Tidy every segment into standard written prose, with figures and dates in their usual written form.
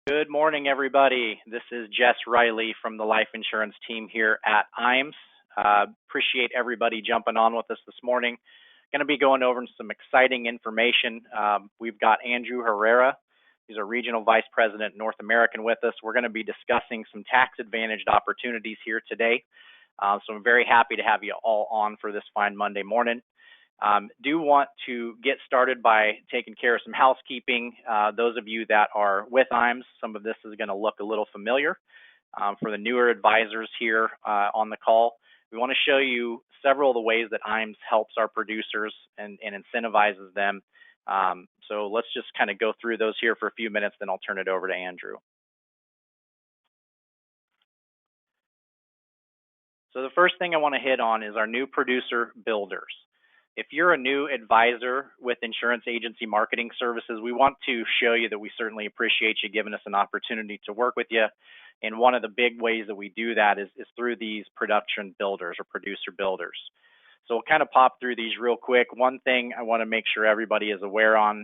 Good morning, everybody. This is Jess Riley from the life insurance team here at IAMS. Appreciate everybody jumping on with us this morning. Going to be going over some exciting information. We've got Andrew Herrera. He's a regional vice president North American with us. We're going to be discussing some tax advantaged opportunities here today. So I'm very happy to have you all on for this fine Monday morning. Do want to get started by taking care of some housekeeping. Those of you that are with IAMS, some of this is going to look a little familiar. For the newer advisors here on the call, we want to show you several of the ways that IAMS helps our producers and incentivizes them. So let's just kind of go through those here for a few minutes, then I'll turn it over to Andrew. So the first thing I want to hit on is our new producer builders. If you're a new advisor with insurance agency marketing services, we want to show you that we certainly appreciate you giving us an opportunity to work with you. And one of the big ways that we do that is through these production builders or producer builders. So we'll kind of pop through these real quick. One thing I want to make sure everybody is aware of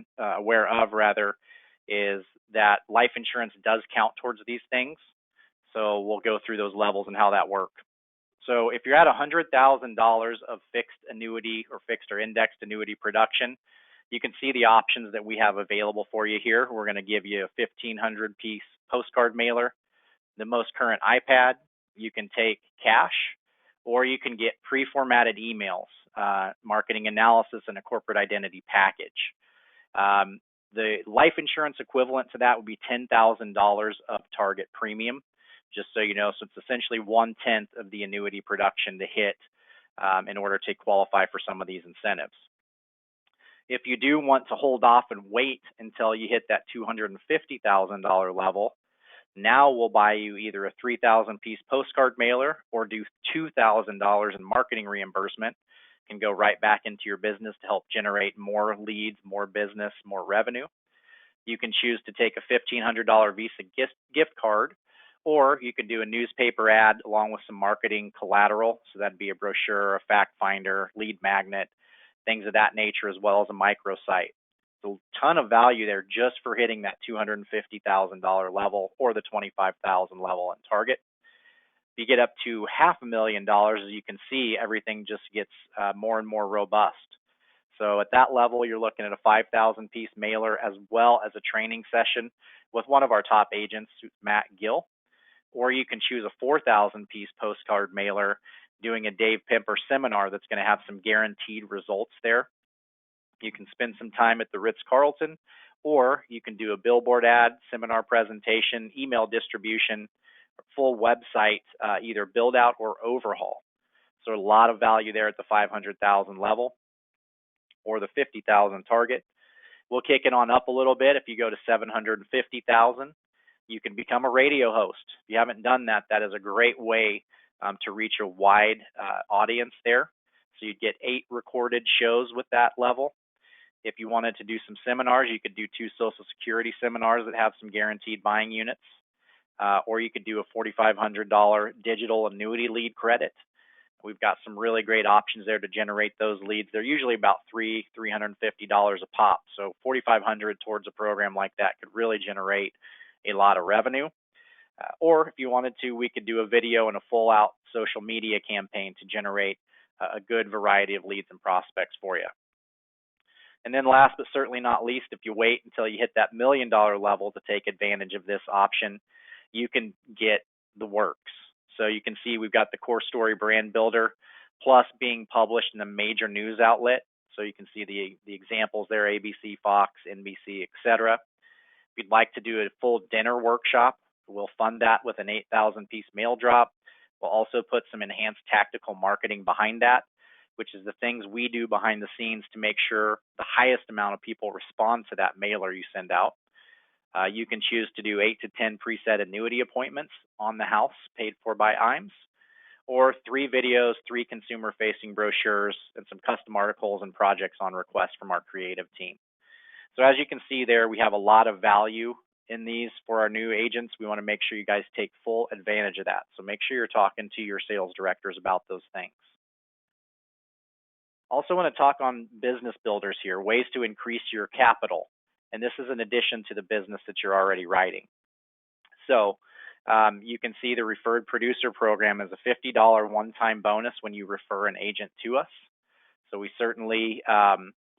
is that life insurance does count towards these things. So we'll go through those levels and how that works. So if you're at $100,000 of fixed annuity or fixed or indexed annuity production, you can see the options that we have available for you here. We're going to give you a 1,500 piece postcard mailer, the most current iPad. You can take cash, or you can get pre-formatted emails, marketing analysis, and a corporate identity package. The life insurance equivalent to that would be $10,000 of target premium. Just so you know, so it's essentially 1/10 of the annuity production to hit in order to qualify for some of these incentives. If you do want to hold off and wait until you hit that $250,000 level, now we'll buy you either a 3,000 piece postcard mailer or do $2,000 in marketing reimbursement. Can go right back into your business to help generate more leads, more business, more revenue. You can choose to take a $1,500 Visa gift card, or you could do a newspaper ad along with some marketing collateral. So that'd be a brochure, a fact finder, lead magnet, things of that nature, as well as a microsite. So a ton of value there just for hitting that $250,000 level or the $25,000 level in target. If you get up to $500,000, as you can see, everything just gets more and more robust. So at that level, you're looking at a 5,000 piece mailer as well as a training session with one of our top agents, Matt Gill. Or you can choose a 4,000 piece postcard mailer doing a Dave Pimper seminar that's going to have some guaranteed results there. You can spend some time at the Ritz-Carlton, or you can do a billboard ad, seminar presentation, email distribution, full website, either build out or overhaul. So a lot of value there at the 500,000 level or the 50,000 target. We'll kick it on up a little bit. If you go to 750,000, you can become a radio host. If you haven't done that, that is a great way to reach a wide audience there. So you'd get 8 recorded shows with that level. If you wanted to do some seminars, you could do 2 Social Security seminars that have some guaranteed buying units. Or you could do a $4,500 digital annuity lead credit. We've got some really great options there to generate those leads. They're usually about $350 a pop. So $4,500 towards a program like that could really generate a lot of revenue. Or if you wanted to, we could do a video and a full out social media campaign to generate a good variety of leads and prospects for you. And then last but certainly not least, if you wait until you hit that $1 million level to take advantage of this option, you can get the works. So you can see we've got the core story brand builder plus being published in a major news outlet. So you can see the examples there, ABC, Fox, NBC, etc. If you'd like to do a full dinner workshop, we'll fund that with an 8,000 piece mail drop. We'll also put some enhanced tactical marketing behind that, which is the things we do behind the scenes to make sure the highest amount of people respond to that mailer you send out. You can choose to do 8 to 10 preset annuity appointments on the house paid for by IAMS, or 3 videos, 3 consumer-facing brochures, and some custom articles and projects on request from our creative team. So as you can see there, we have a lot of value in these for our new agents. We want to make sure you guys take full advantage of that. So make sure you're talking to your sales directors about those things. Also want to talk on business builders here, ways to increase your capital. And this is in addition to the business that you're already writing. So you can see the referred producer program is a $50 one-time bonus when you refer an agent to us. So we certainly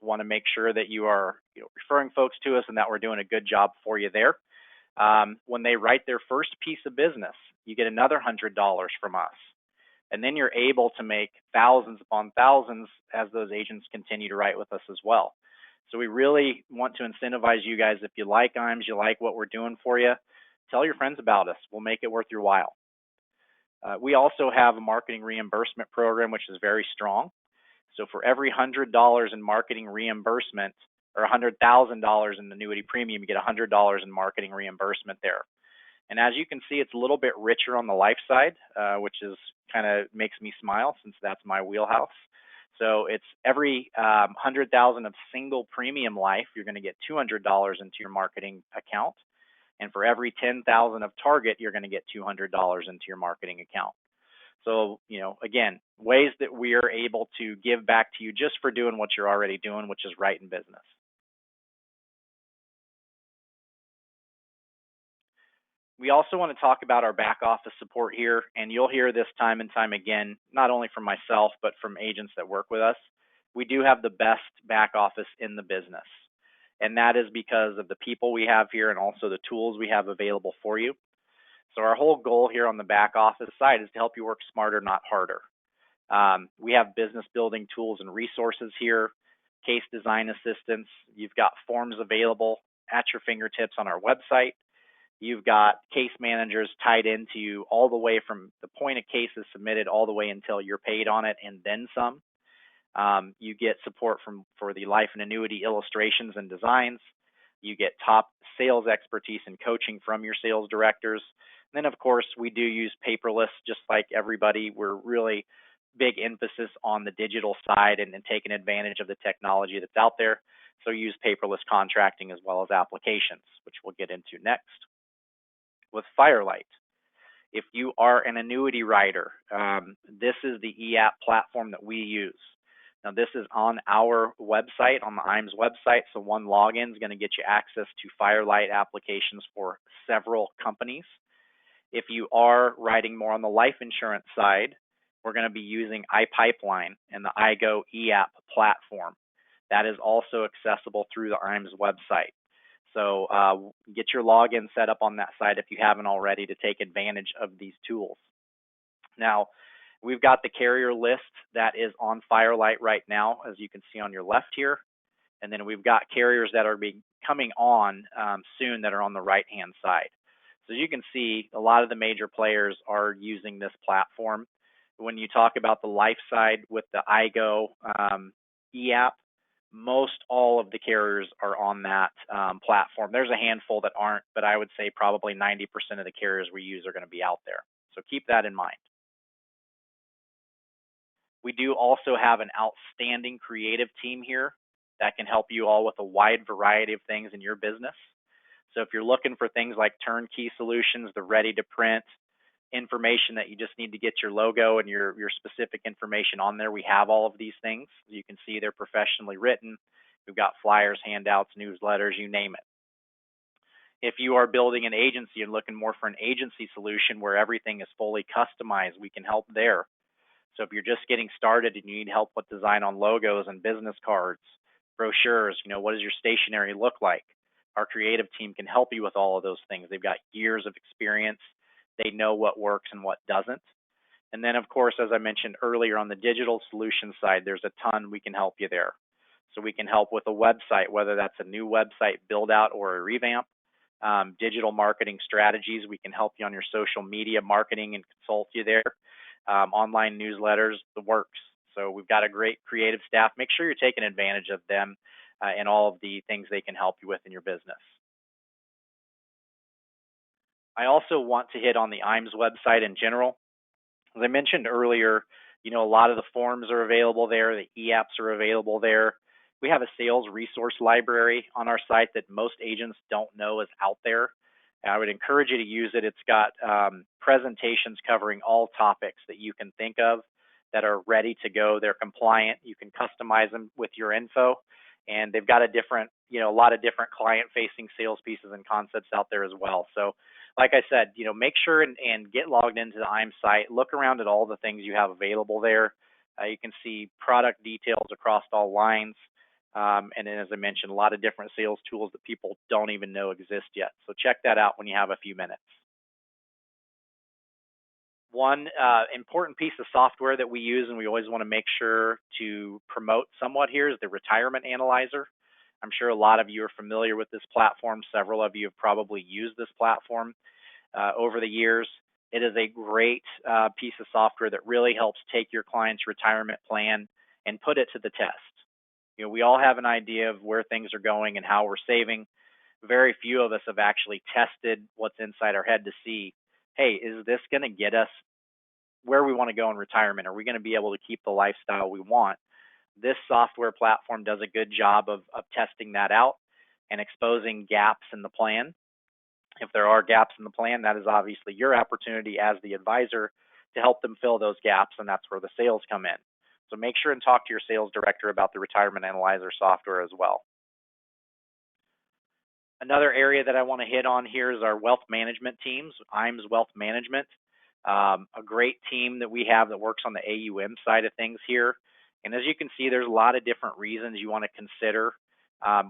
want to make sure that you are referring folks to us and that we're doing a good job for you there. When they write their first piece of business, you get another $100 from us. And then you're able to make thousands upon thousands as those agents continue to write with us as well. So we really want to incentivize you guys. If you like IMS, you like what we're doing for you, tell your friends about us. We'll make it worth your while. We also have a marketing reimbursement program, which is very strong. So for every $100 in marketing reimbursement, or $100,000 in annuity premium, you get $100 in marketing reimbursement there. And as you can see, it's a little bit richer on the life side, which is kind of makes me smile since that's my wheelhouse. So it's every $100,000 of single premium life, you're going to get $200 into your marketing account. And for every $10,000 of target, you're going to get $200 into your marketing account. So, again, ways that we are able to give back to you just for doing what you're already doing, which is writing business. We also want to talk about our back office support here, and you'll hear this time and time again, not only from myself, but from agents that work with us. We do have the best back office in the business, and that is because of the people we have here and also the tools we have available for you. So our whole goal here on the back office side is to help you work smarter, not harder. We have business building tools and resources here, case design assistance. You've got forms available at your fingertips on our website. You've got case managers tied into you all the way from the point a case is submitted all the way until you're paid on it and then some. You get support for the life and annuity illustrations and designs. You get top sales expertise and coaching from your sales directors. And then, of course, we do use paperless just like everybody. We're really big emphasis on the digital side and taking advantage of the technology that's out there. So use paperless contracting as well as applications, which we'll get into next. With Firelight, if you are an annuity writer, this is the eApp platform that we use. Now, this is on our website, on the IMS website, so one login is going to get you access to Firelight applications for several companies. If you are writing more on the life insurance side, we're going to be using iPipeline and the iGo eApp platform. That is also accessible through the IMS website. So get your login set up on that site if you haven't already to take advantage of these tools. Now, we've got the carrier list that is on Firelight right now, as you can see on your left here. And then we've got carriers that are coming on soon that are on the right-hand side. So as you can see, a lot of the major players are using this platform. When you talk about the life side with the iGo eApp, most all of the carriers are on that platform. There's a handful that aren't, but I would say probably 90% of the carriers we use are going to be out there. So keep that in mind. We do also have an outstanding creative team here that can help you all with a wide variety of things in your business. So if you're looking for things like turnkey solutions, the ready to print, information that you just need to get your logo and your specific information on there, we have all of these things. You can see they're professionally written. We've got flyers, handouts, newsletters, you name it. If you are building an agency and looking more for an agency solution where everything is fully customized, we can help there. So if you're just getting started and you need help with design on logos and business cards, brochures, what does your stationery look like? Our creative team can help you with all of those things. They've got years of experience. They know what works and what doesn't. And then, of course, as I mentioned earlier, on the digital solution side, there's a ton we can help you there. So we can help with a website, whether that's a new website build out or a revamp. Digital marketing strategies, we can help you on your social media marketing and consult you there. Online newsletters, the works. So we've got a great creative staff. Make sure you're taking advantage of them and all of the things they can help you with in your business. I also want to hit on the IMS website in general. As I mentioned earlier, a lot of the forms are available there. The e-apps are available there. We have a sales resource library on our site that most agents don't know is out there. I would encourage you to use it. It's got presentations covering all topics that you can think of that are ready to go. They're compliant. You can customize them with your info. and they've got a lot of different client-facing sales pieces and concepts out there as well. So, like I said, make sure and get logged into the IAM site. Look around at all the things you have available there. You can see product details across all lines. And then, as I mentioned, a lot of different sales tools that people don't even know exist yet. So check that out when you have a few minutes. One important piece of software that we use and we always want to make sure to promote somewhat here is the Retirement Analyzer. I'm sure a lot of you are familiar with this platform. Several of you have probably used this platform over the years. It is a great piece of software that really helps take your client's retirement plan and put it to the test. We all have an idea of where things are going and how we're saving. Very few of us have actually tested what's inside our head to see, hey, is this going to get us where we want to go in retirement? Are we going to be able to keep the lifestyle we want? This software platform does a good job of testing that out and exposing gaps in the plan. If there are gaps in the plan, that is obviously your opportunity as the advisor to help them fill those gaps, and that's where the sales come in. So make sure and talk to your sales director about the Retirement Analyzer software as well. Another area that I want to hit on here is our wealth management teams, IAMS Wealth Management. A great team that we have that works on the AUM side of things here. And as you can see, there's a lot of different reasons you want to consider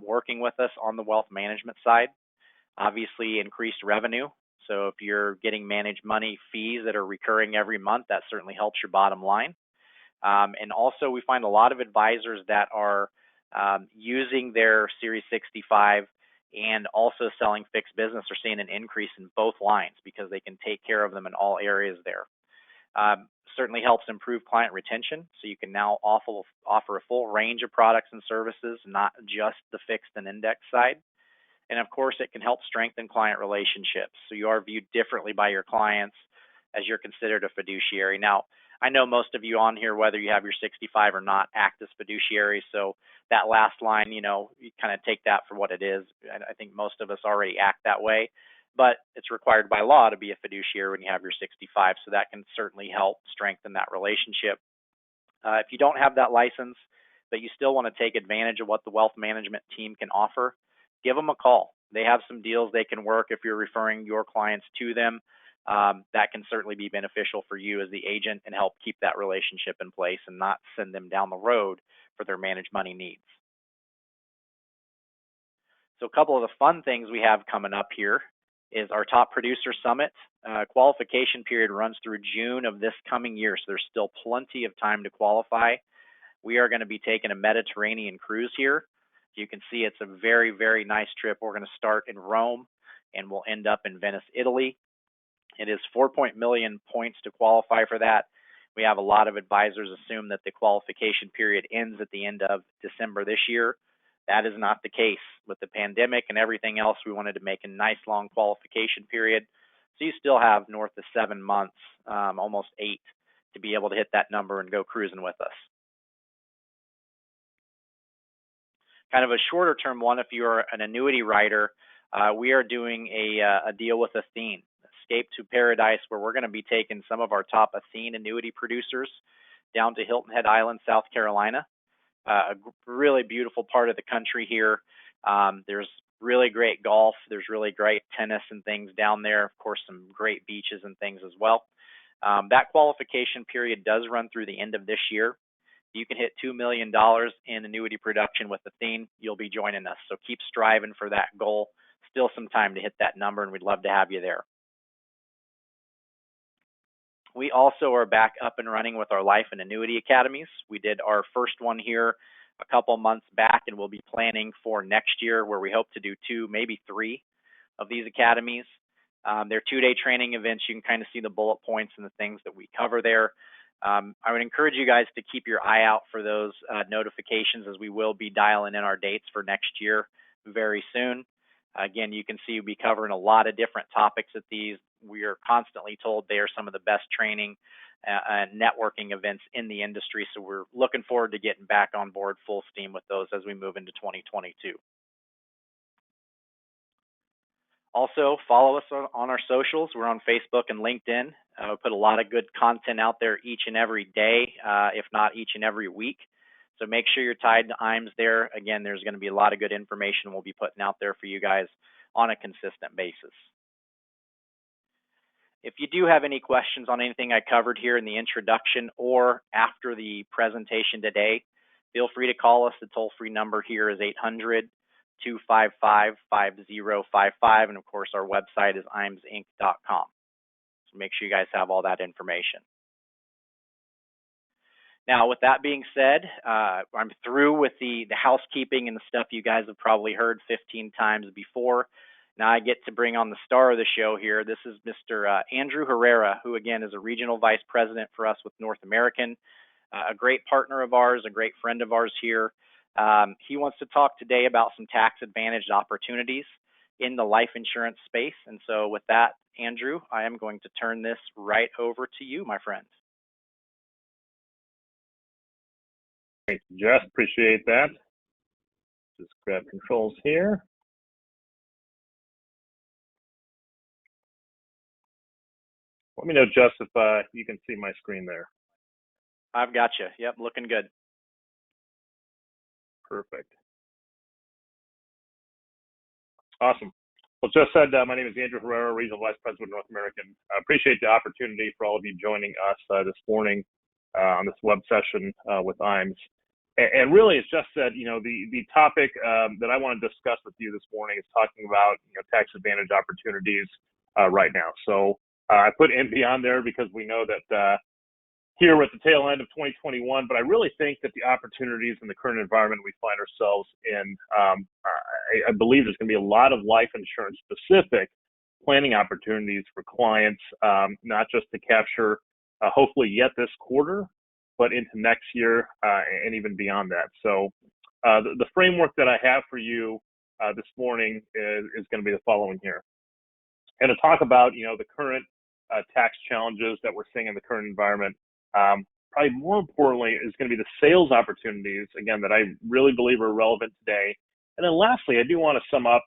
working with us on the wealth management side. Obviously, increased revenue. So if you're getting managed money fees that are recurring every month, that certainly helps your bottom line. And also, we find a lot of advisors that are using their Series 65 and also selling fixed business are seeing an increase in both lines because they can take care of them in all areas there. Certainly helps improve client retention, so you can now offer a full range of products and services, not just the fixed and index side. And of course, it can help strengthen client relationships, so you are viewed differently by your clients as you're considered a fiduciary. Now, I know most of you on here, whether you have your 65 or not, act as fiduciaries. So that last line, you kind of take that for what it is. I think most of us already act that way, but it's required by law to be a fiduciary when you have your 65. So that can certainly help strengthen that relationship. If you don't have that license, but you still want to take advantage of what the wealth management team can offer, give them a call. They have some deals they can work if you're referring your clients to them. That can certainly be beneficial for you as the agent and help keep that relationship in place and not send them down the road for their managed money needs. So a couple of the fun things we have coming up here is our Top Producer Summit. Qualification period runs through June of this coming year, so there's still plenty of time to qualify. We are going to be taking a Mediterranean cruise here. You can see it's a very, very nice trip. We're going to start in Rome and we'll end up in Venice, Italy. It is 4 million points to qualify for that. We have a lot of advisors assume that the qualification period ends at the end of December this year. That is not the case. With the pandemic and everything else, we wanted to make a nice long qualification period. So you still have north of 7 months, almost 8, to be able to hit that number and go cruising with us. Kind of a shorter term one, if you're an annuity writer, we are doing a deal with Athene, Escape to Paradise, where we're going to be taking some of our top Athene annuity producers down to Hilton Head Island, South Carolina. A really beautiful part of the country here. There's really great golf. There's really great tennis and things down there. Of course, some great beaches and things as well. That qualification period does run through the end of this year. You can hit $2 million in annuity production with Athene. You'll be joining us. So keep striving for that goal. Still some time to hit that number, and we'd love to have you there. We also are back up and running with our life and annuity academies. We did our first one here a couple months back, and we'll be planning for next year where we hope to do 2, maybe 3 of these academies. They're 2-day training events. You can kind of see the bullet points and the things that we cover there. I would encourage you guys to keep your eye out for those notifications, as we will be dialing in our dates for next year very soon. Again, you can see we'll be covering a lot of different topics at these. We are constantly told they are some of the best training and networking events in the industry, so we're looking forward to getting back on board full steam with those as we move into 2022. Also, follow us on our socials. We're on Facebook and LinkedIn. We put a lot of good content out there each and every day, if not each and every week. So make sure you're tied to IMS there. Again, there's going to be a lot of good information we'll be putting out there for you guys on a consistent basis. If you do have any questions on anything I covered here in the introduction or after the presentation today, feel free to call us. The toll-free number here is 800-255-5055, and of course our website is imsinc.com. So make sure you guys have all that information. Now, with that being said, I'm through with the housekeeping and the stuff you guys have probably heard 15 times before. Now I get to bring on the star of the show here. This is Mr. Andrew Herrera, who again is a regional vice president for us with North American, a great partner of ours, a great friend of ours here. He wants to talk today about some tax advantaged opportunities in the life insurance space. And so with that, Andrew, I am going to turn this right over to you, my friend. Thanks, Jess. Appreciate that. Just grab controls here. Let me know, Jess, if you can see my screen there. I've got you. Yep, looking good. Perfect. Awesome. Well, Jess said, my name is Andrew Herrera, Regional Vice President of North American. I appreciate the opportunity for all of you joining us this morning on this web session with IMS. And really, as Jess said, the topic that I want to discuss with you this morning is talking about tax advantage opportunities right now. So I put and beyond there because we know that here we're at the tail end of 2021, but I really think that the opportunities in the current environment we find ourselves in, I believe there's going to be a lot of life insurance specific planning opportunities for clients, not just to capture hopefully yet this quarter, but into next year and even beyond that. So the framework that I have for you this morning is going to be the following here. And to talk about, the current tax challenges that we're seeing in the current environment, probably more importantly is going to be the sales opportunities, again, that I really believe are relevant today. And then lastly, I do want to sum up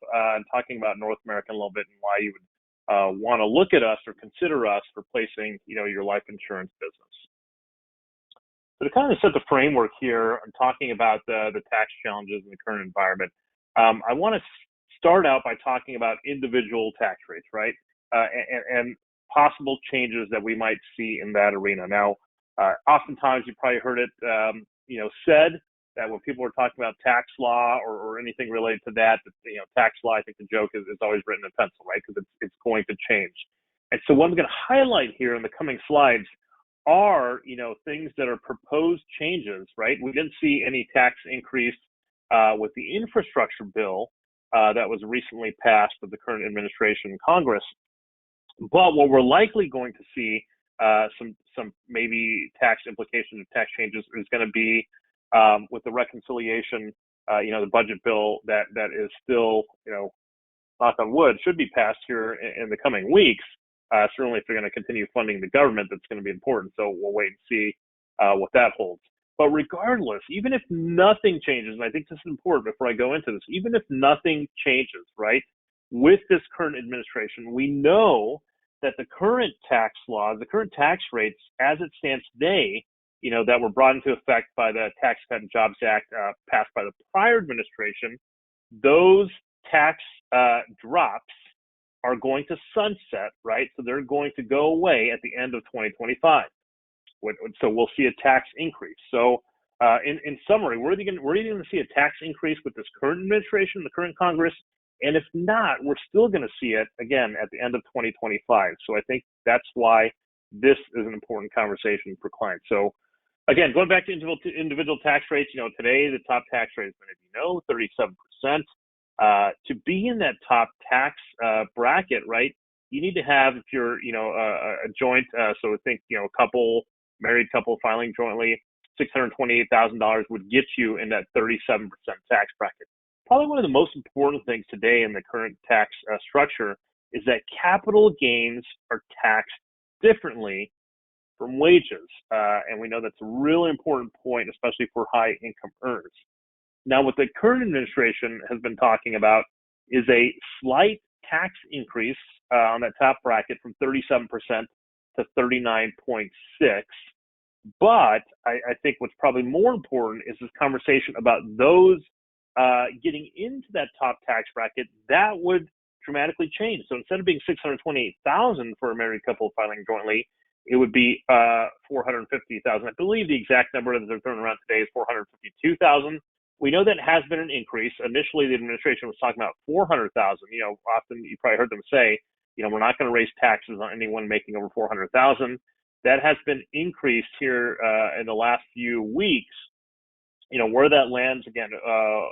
talking about North American a little bit and why you would want to look at us or consider us for placing, your life insurance business. So to kind of set the framework here, I'm talking about the tax challenges in the current environment. I want to start out by talking about individual tax rates, right? And possible changes that we might see in that arena. Now, oftentimes you probably heard it, said that when people are talking about tax law or anything related to that, tax law, I think the joke is always written in pencil, right? Because it's going to change. And so what I'm going to highlight here in the coming slides are, things that are proposed changes, right? We didn't see any tax increase with the infrastructure bill that was recently passed with the current administration in Congress. But what we're likely going to see some maybe tax implications of tax changes is going to be with the reconciliation, the budget bill that is still, knock on wood, should be passed here in the coming weeks. Certainly, if they're going to continue funding the government, that's going to be important. So we'll wait and see what that holds. But regardless, even if nothing changes, and I think this is important before I go into this, even if nothing changes, right, with this current administration, we know that the current tax laws, the current tax rates as it stands today, that were brought into effect by the Tax Cut and Jobs Act passed by the prior administration, those tax drops are going to sunset, right? So they're going to go away at the end of 2025. So we'll see a tax increase. So in summary, we're either going to see a tax increase with this current administration, the current Congress, and if not, we're still going to see it again at the end of 2025. So I think that's why this is an important conversation for clients. So again, going back to individual tax rates, today the top tax rate is 37%. To be in that top tax bracket, right, you need to have, if you're, a joint, so think, married couple filing jointly, $628,000 would get you in that 37% tax bracket. Probably one of the most important things today in the current tax structure is that capital gains are taxed differently from wages. And we know that's a really important point, especially for high income earners. Now, what the current administration has been talking about is a slight tax increase on that top bracket from 37% to 39.6%. But I think what's probably more important is this conversation about those getting into that top tax bracket. That would dramatically change. So instead of being $628,000 for a married couple filing jointly, it would be $450,000. I believe the exact number that they're throwing around today is $452,000. We know that has been an increase. Initially, the administration was talking about $400,000. Often you probably heard them say, we're not going to raise taxes on anyone making over $400,000. That has been increased here in the last few weeks. Where that lands, again,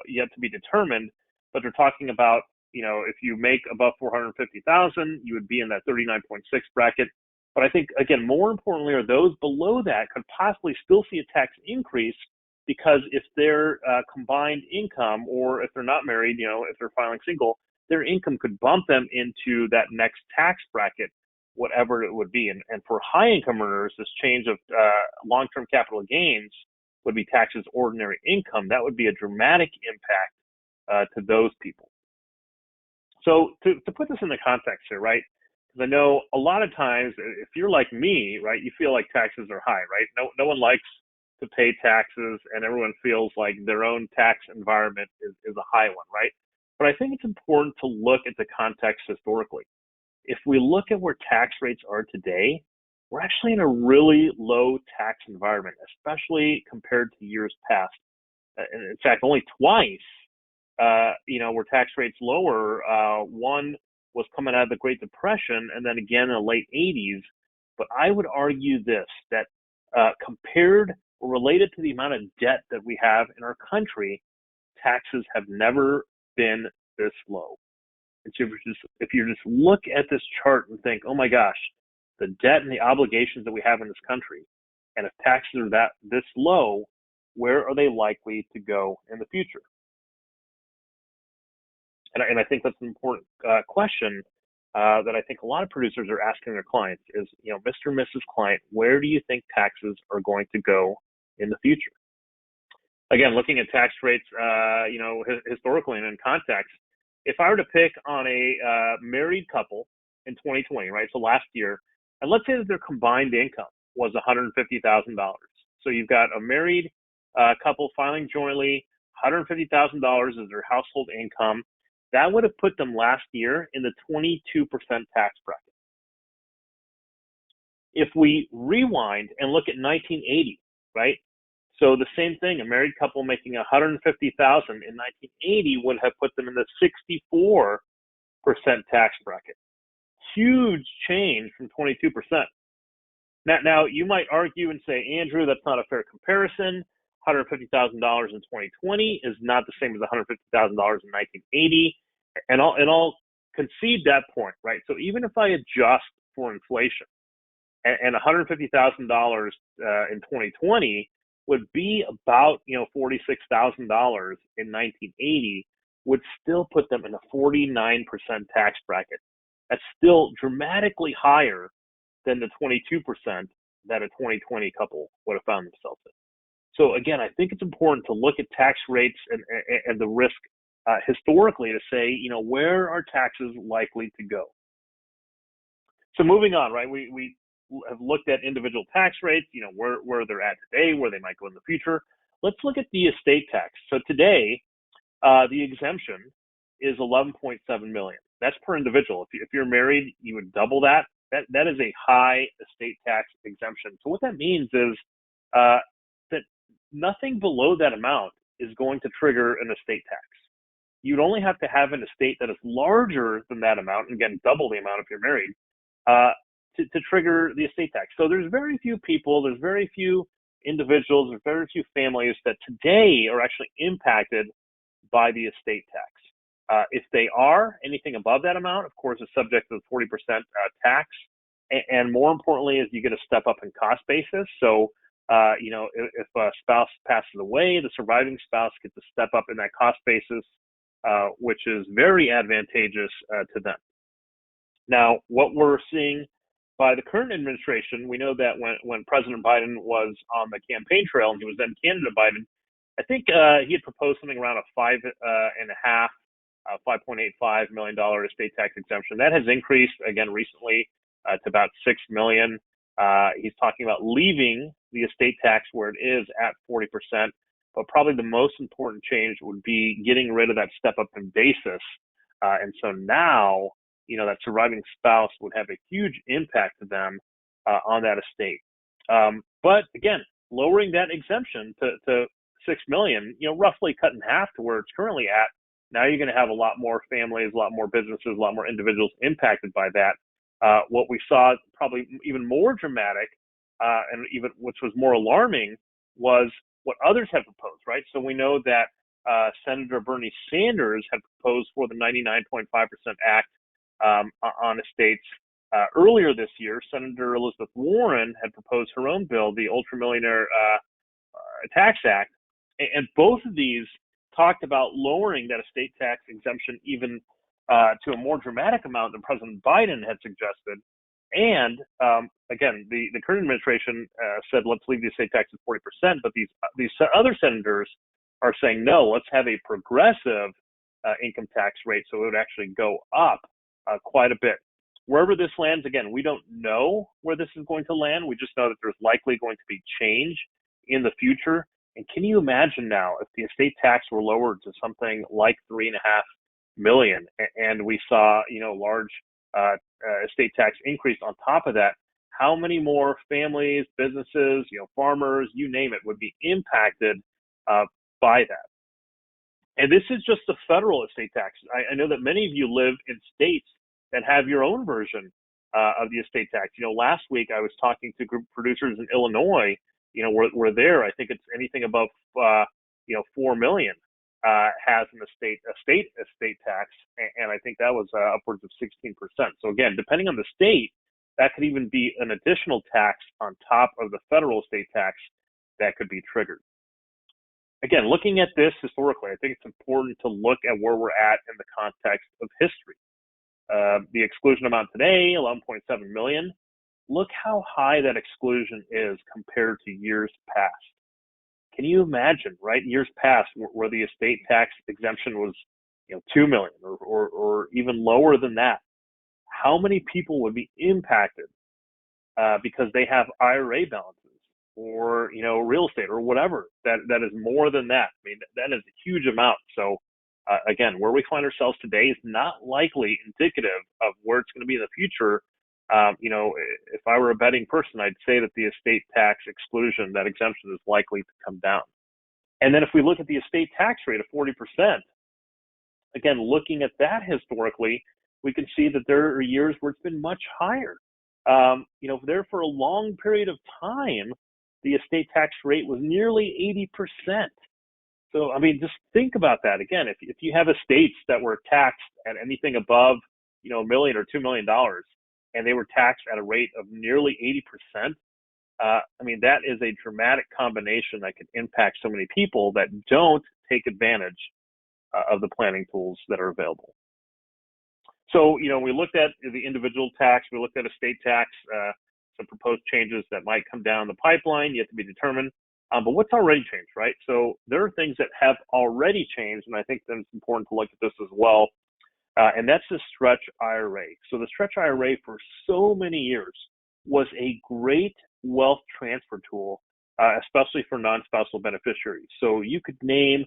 yet to be determined, but they're talking about, if you make above $450,000, you would be in that 39.6 bracket. But I think, again, more importantly, are those below that could possibly still see a tax increase, because if their combined income, or if they're not married, if they're filing single, their income could bump them into that next tax bracket, whatever it would be. And for high income earners, this change of long-term capital gains would be taxed as ordinary income. That would be a dramatic impact to those people. So to put this in the context here, right? Because I know a lot of times, if you're like me, right, you feel like taxes are high, right? No one likes to pay taxes, and everyone feels like their own tax environment is a high one, right? But I think it's important to look at the context historically. If we look at where tax rates are today, we're actually in a really low tax environment, especially compared to years past. And in fact, only twice, were tax rates lower. One was coming out of the Great Depression, and then again in the late 80s. But I would argue this, that compared or related to the amount of debt that we have in our country, taxes have never been this low. And so if you just look at this chart and think, oh my gosh, the debt and the obligations that we have in this country, and if taxes are this low, where are they likely to go in the future? And I think that's an important question that I think a lot of producers are asking their clients is, Mr. and Mrs. Client, where do you think taxes are going to go in the future? Again, looking at tax rates, historically and in context, if I were to pick on a married couple in 2020, right, so last year, and let's say that their combined income was $150,000. So you've got a married couple filing jointly, $150,000 is their household income. That would have put them last year in the 22% tax bracket. If we rewind and look at 1980, right? So the same thing, a married couple making $150,000 in 1980 would have put them in the 64% tax bracket. Huge change from 22%. Now you might argue and say, Andrew, that's not a fair comparison. $150,000 in 2020 is not the same as $150,000 in 1980, and I'll concede that point, right? So even if I adjust for inflation, and $150,000 in 2020 would be about $46,000 in 1980, would still put them in a 49% tax bracket. That's still dramatically higher than the 22% that a 2020 couple would have found themselves in. So again, I think it's important to look at tax rates and the risk historically to say, where are taxes likely to go? So moving on, right? We have looked at individual tax rates, where they're at today, where they might go in the future. Let's look at the estate tax. So today, the exemption is $11.7 million. That's per individual. If you're married, you would double that. That is a high estate tax exemption. So what that means is that nothing below that amount is going to trigger an estate tax. You'd only have to have an estate that is larger than that amount, and again, double the amount if you're married, to trigger the estate tax. So there's very few people, there's very few individuals, there's very few families that today are actually impacted by the estate tax. If they are anything above that amount, of course, is subject to the 40% tax. And more importantly, is you get a step up in cost basis. So, if a spouse passes away, the surviving spouse gets a step up in that cost basis, which is very advantageous to them. Now, what we're seeing by the current administration, we know that when President Biden was on the campaign trail and he was then candidate Biden, I think he had proposed something around a $5.85 million estate tax exemption. That has increased again recently to about $6 million. He's talking about leaving the estate tax where it is at 40%, but probably the most important change would be getting rid of that step up in basis. And so now, that surviving spouse would have a huge impact to them on that estate. But again, lowering that exemption to $6 million, roughly cut in half to where it's currently at. Now you're going to have a lot more families, a lot more businesses, a lot more individuals impacted by that. What we saw, probably even more dramatic, and even which was more alarming, was what others had proposed, right? So we know that Senator Bernie Sanders had proposed for the 99.5% Act on estates. Earlier this year, Senator Elizabeth Warren had proposed her own bill, the Ultramillionaire Tax Act, and both of these talked about lowering that estate tax exemption even to a more dramatic amount than President Biden had suggested. And again, the current administration said, let's leave the estate tax at 40%, but these other senators are saying, no, let's have a progressive income tax rate, so it would actually go up quite a bit. Wherever this lands, again, we don't know where this is going to land. We just know that there's likely going to be change in the future. And can you imagine now if the estate tax were lowered to something like $3.5 million, and we saw, large estate tax increase on top of that? How many more families, businesses, farmers, you name it, would be impacted by that? And this is just the federal estate tax. I know that many of you live in states that have your own version of the estate tax. Last week I was talking to group producers in Illinois. Where there, I think it's anything above 4 million has an estate tax, and I think that was upwards of 16%. So again, depending on the state, that could even be an additional tax on top of the federal estate tax that could be triggered. Again, looking at this historically, I think it's important to look at where we're at in the context of history. The exclusion amount today, 11.7 million. Look how high that exclusion is compared to years past. Can you imagine, right? Years past where the estate tax exemption was, 2 million or even lower than that. How many people would be impacted because they have IRA balances or, real estate or whatever that is more than that? I mean, that is a huge amount. So again, where we find ourselves today is not likely indicative of where it's going to be in the future. If I were a betting person, I'd say that the estate tax exclusion, that exemption, is likely to come down. And then if we look at the estate tax rate of 40%, again, looking at that historically, we can see that there are years where it's been much higher. There for a long period of time, the estate tax rate was nearly 80%. So, I mean, just think about that. Again, if you have estates that were taxed at anything above, $1 million or $2 million, and they were taxed at a rate of nearly 80%, that is a dramatic combination that can impact so many people that don't take advantage of the planning tools that are available. So, we looked at the individual tax, we looked at estate tax, some proposed changes that might come down the pipeline, yet to be determined. But what's already changed, right? So there are things that have already changed, and I think that it's important to look at this as well. And that's the stretch IRA. So the stretch IRA for so many years was a great wealth transfer tool, especially for non-spousal beneficiaries. So you could name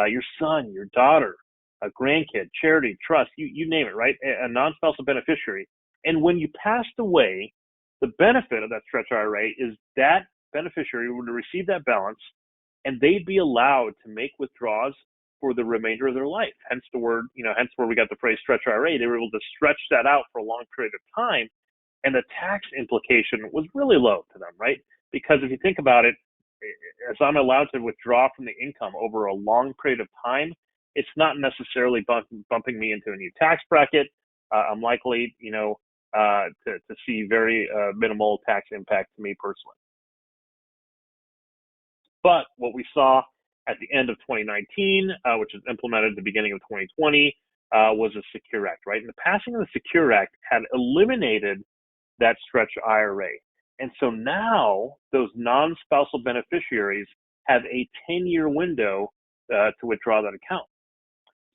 your son, your daughter, a grandkid, charity, trust, you name it, right? A non-spousal beneficiary. And when you passed away, the benefit of that stretch IRA is that beneficiary would receive that balance, and they'd be allowed to make withdrawals for the remainder of their life. Hence the word, hence where we got the phrase stretch IRA. They were able to stretch that out for a long period of time, and the tax implication was really low to them, right? Because if you think about it, as I'm allowed to withdraw from the income over a long period of time, it's not necessarily bumping me into a new tax bracket. I'm likely, to see very minimal tax impact to me personally. But what we saw at the end of 2019, which was implemented at the beginning of 2020, was a Secure Act, right? And the passing of the Secure Act had eliminated that stretch IRA. And so now those non-spousal beneficiaries have a 10-year window to withdraw that account.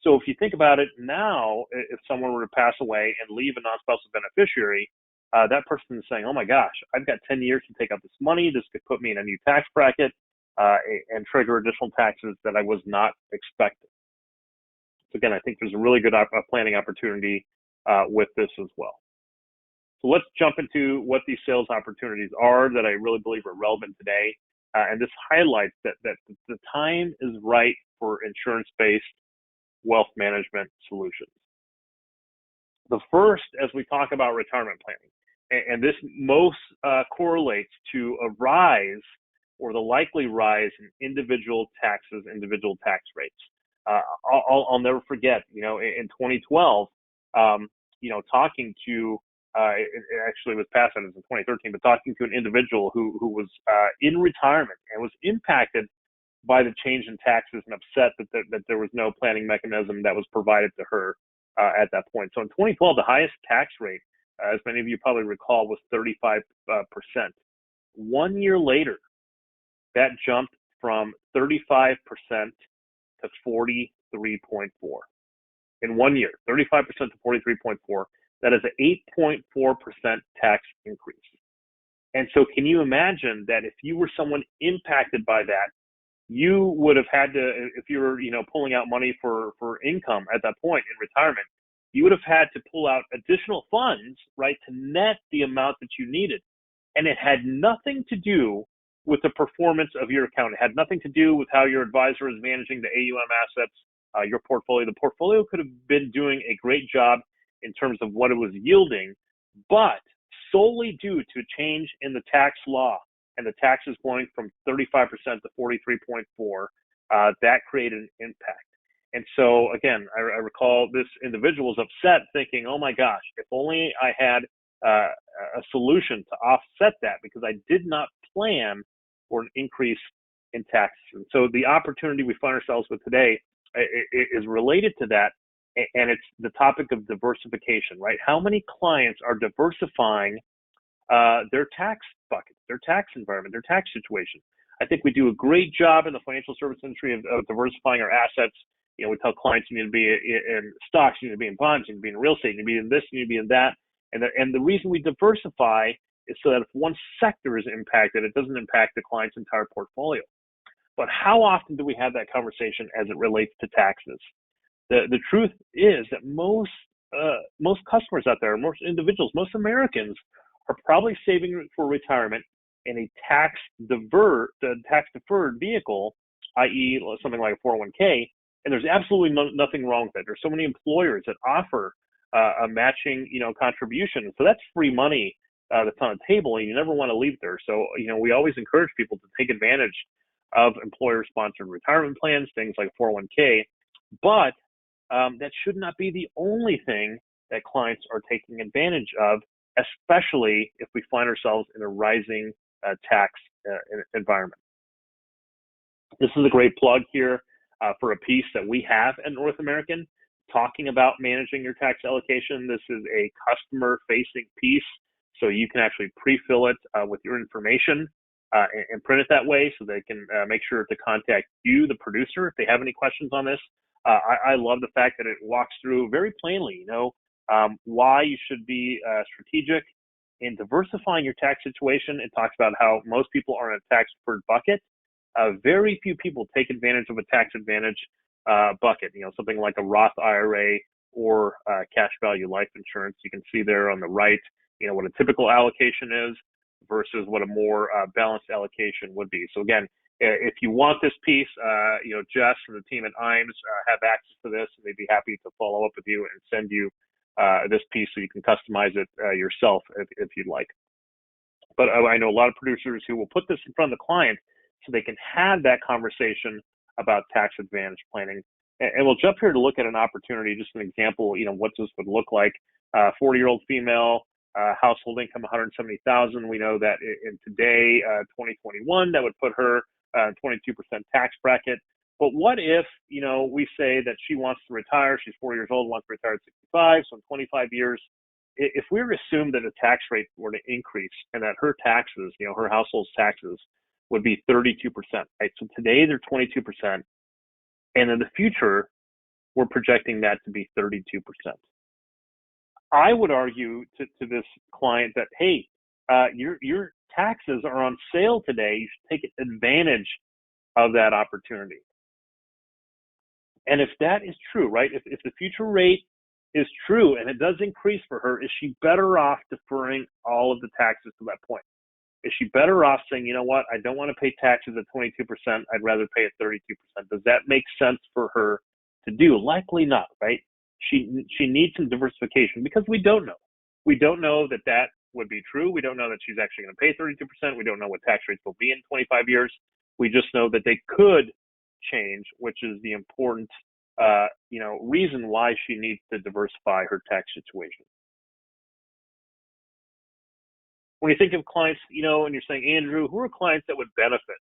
So if you think about it now, if someone were to pass away and leave a non-spousal beneficiary, that person is saying, oh my gosh, I've got 10 years to take out this money. This could put me in a new tax bracket and trigger additional taxes that I was not expecting. So again, I think there's a really good planning opportunity with this as well. So let's jump into what these sales opportunities are that I really believe are relevant today. And this highlights that the time is right for insurance-based wealth management solutions. The first, as we talk about retirement planning, and this most correlates to a rise or the likely rise in individual taxes, individual tax rates. I'll never forget, in 2012, talking to, it actually was passed out as in 2013, but talking to an individual who was in retirement and was impacted by the change in taxes and upset that there was no planning mechanism that was provided to her at that point. So in 2012, the highest tax rate, as many of you probably recall, was 35%. 1 year later, that jumped from 35% to 43.4. In 1 year, 35% to 43.4. That is an 8.4% tax increase. And so can you imagine that if you were someone impacted by that, you would have had to, if you were, pulling out money for income at that point in retirement, you would have had to pull out additional funds, right, to net the amount that you needed. And it had nothing to do with the performance of your account. It had nothing to do with how your advisor is managing the AUM assets, your portfolio. The portfolio could have been doing a great job in terms of what it was yielding, but solely due to a change in the tax law and the taxes going from 35% to 43.4, that created an impact. And so again, I recall this individual was upset thinking, oh my gosh, if only I had a solution to offset that, because I did not plan for an increase in taxes. And so the opportunity we find ourselves with today is related to that, and it's the topic of diversification, right? How many clients are diversifying their tax bucket, their tax environment, their tax situation? I think we do a great job in the financial service industry of diversifying our assets. We tell clients you need to be in stocks, you need to be in bonds, you need to be in real estate, you need to be in this, you need to be in that. And the reason we diversify is so that if one sector is impacted, it doesn't impact the client's entire portfolio. But how often do we have that conversation as it relates to taxes? The truth is that most customers out there, most individuals, most Americans are probably saving for retirement in a tax deferred vehicle, i.e. something like a 401k, and there's absolutely nothing wrong with that. There's so many employers that offer a matching, contribution. So that's free money that's on the table, and you never want to leave there. So, we always encourage people to take advantage of employer-sponsored retirement plans, things like 401k, but that should not be the only thing that clients are taking advantage of, especially if we find ourselves in a rising tax environment. This is a great plug here for a piece that we have at North American, talking about managing your tax allocation. This is a customer-facing piece, so you can actually pre-fill it with your information and print it that way, so they can make sure to contact you, the producer, if they have any questions on this. I love the fact that it walks through very plainly, why you should be strategic in diversifying your tax situation. It talks about how most people are in a tax deferred bucket. Very few people take advantage of a tax advantage bucket, something like a Roth IRA or cash value life insurance. You can see there on the right, what a typical allocation is versus what a more balanced allocation would be. So again, if you want this piece, Jess and the team at IAMS have access to this, and they'd be happy to follow up with you and send you this piece so you can customize it yourself if you'd like. But I know a lot of producers who will put this in front of the client so they can have that conversation about tax advantage planning. And we'll jump here to look at an opportunity, just an example, what this would look like. 40-year-old female, household income $170,000. We know that in today, 2021, that would put her 22% tax bracket. But what if, we say that she wants to retire, she's 4 years old, wants to retire at 65, so in 25 years, if we were to assume that the tax rate were to increase and that her taxes, her household's taxes would be 32%, right? So today they're 22%, and in the future, we're projecting that to be 32%. I would argue to this client that, hey, your taxes are on sale today. You should take advantage of that opportunity. And if that is true, right, if the future rate is true and it does increase for her, is she better off deferring all of the taxes to that point? Is she better off saying, you know what, I don't want to pay taxes at 22%, I'd rather pay at 32%? Does that make sense for her to do? Likely not, right? She needs some diversification because we don't know. We don't know that that would be true. We don't know that she's actually going to pay 32%. We don't know what tax rates will be in 25 years. We just know that they could change, which is the important reason why she needs to diversify her tax situation. When you think of clients, and you're saying, Andrew, who are clients that would benefit